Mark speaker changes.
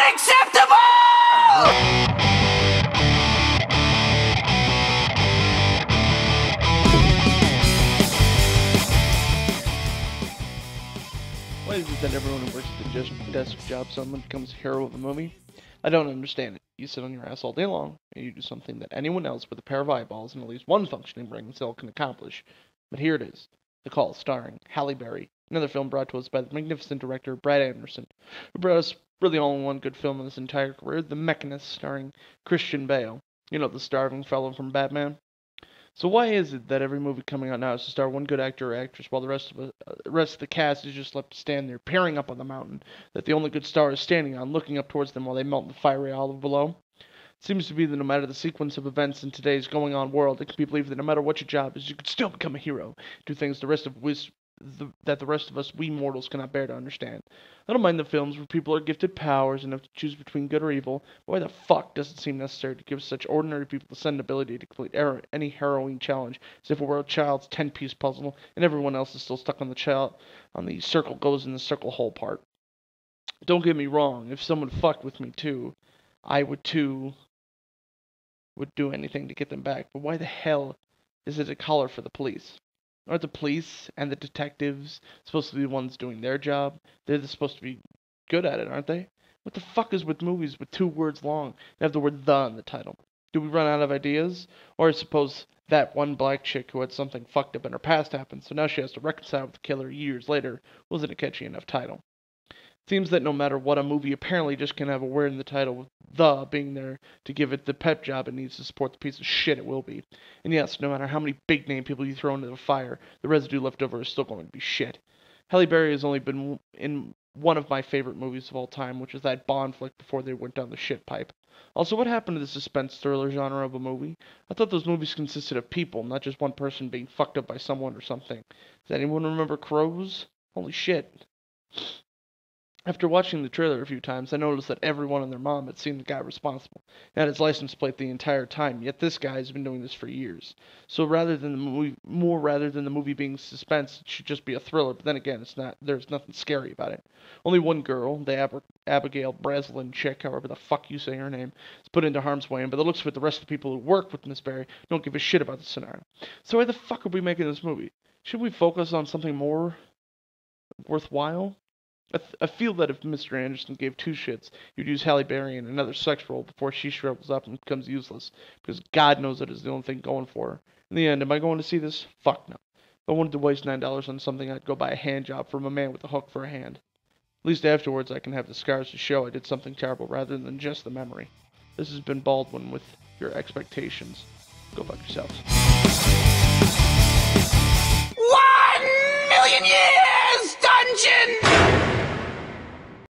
Speaker 1: Why is it that everyone who works at the desk job someone becomes a hero of a movie? I don't understand it. You sit on your ass all day long, and you do something that anyone else with a pair of eyeballs and at least one functioning brain cell can accomplish. But here it is. The Call, starring Halle Berry, another film brought to us by the magnificent director Brad Anderson, who brought us really only one good film in his entire career, The Mechanist, starring Christian Bale. You know, the starving fellow from Batman. So why is it that every movie coming out now is to star one good actor or actress, while the rest of the cast is just left to stand there, peering up on the mountain that the only good star is standing on, looking up towards them while they melt in the fiery olive below? It seems to be that no matter the sequence of events in today's going-on world, it can be believed that no matter what your job is, you can still become a hero, do things that the rest of us, we mortals, cannot bear to understand. I don't mind the films where people are gifted powers and have to choose between good or evil, but why the fuck does it seem necessary to give such ordinary people the sudden ability to complete any harrowing challenge, as if it were a child's 10-piece puzzle, and everyone else is still stuck on the circle goes in the circle hole part? Don't get me wrong, if someone fucked with me too, I would do anything to get them back, but why the hell is it a collar for the police? Aren't the police and the detectives supposed to be the ones doing their job? They're supposed to be good at it, aren't they? What the fuck is with movies with 2 words long and have the word "the" in the title? Do we run out of ideas? Or I suppose that one black chick who had something fucked up in her past happened, so now she has to reconcile with the killer years later wasn't a catchy enough title. It seems that no matter what, a movie apparently just can have a word in the title with "the" being there to give it the pep job it needs to support the piece of shit it will be. And yes, no matter how many big name people you throw into the fire, the residue left over is still going to be shit. Halle Berry has only been in one of my favorite movies of all time, which is that Bond flick before they went down the shit pipe. Also, what happened to the suspense thriller genre of a movie? I thought those movies consisted of people, not just one person being fucked up by someone or something. Does anyone remember Crows? Holy shit. After watching the trailer a few times, I noticed that everyone and their mom had seen the guy responsible, and had his license plate the entire time, yet this guy has been doing this for years. So rather than the movie being suspense, it should just be a thriller, but then again, it's not. There's nothing scary about it. Only one girl, the Abigail Breslin chick, however the fuck you say her name, is put into harm's way, but the looks of it, the rest of the people who work with Miss Berry don't give a shit about the scenario. So why the fuck are we making this movie? Should we focus on something more worthwhile? I feel that if Mr. Anderson gave 2 shits, you'd use Halle Berry in another sex role before she shrivels up and becomes useless, because God knows that is the only thing going for her. In the end, am I going to see this? Fuck no. If I wanted to waste $9 on something, I'd go buy a hand job from a man with a hook for a hand. At least afterwards I can have the scars to show I did something terrible rather than just the memory. This has been Baldwin with your expectations. Go fuck yourselves.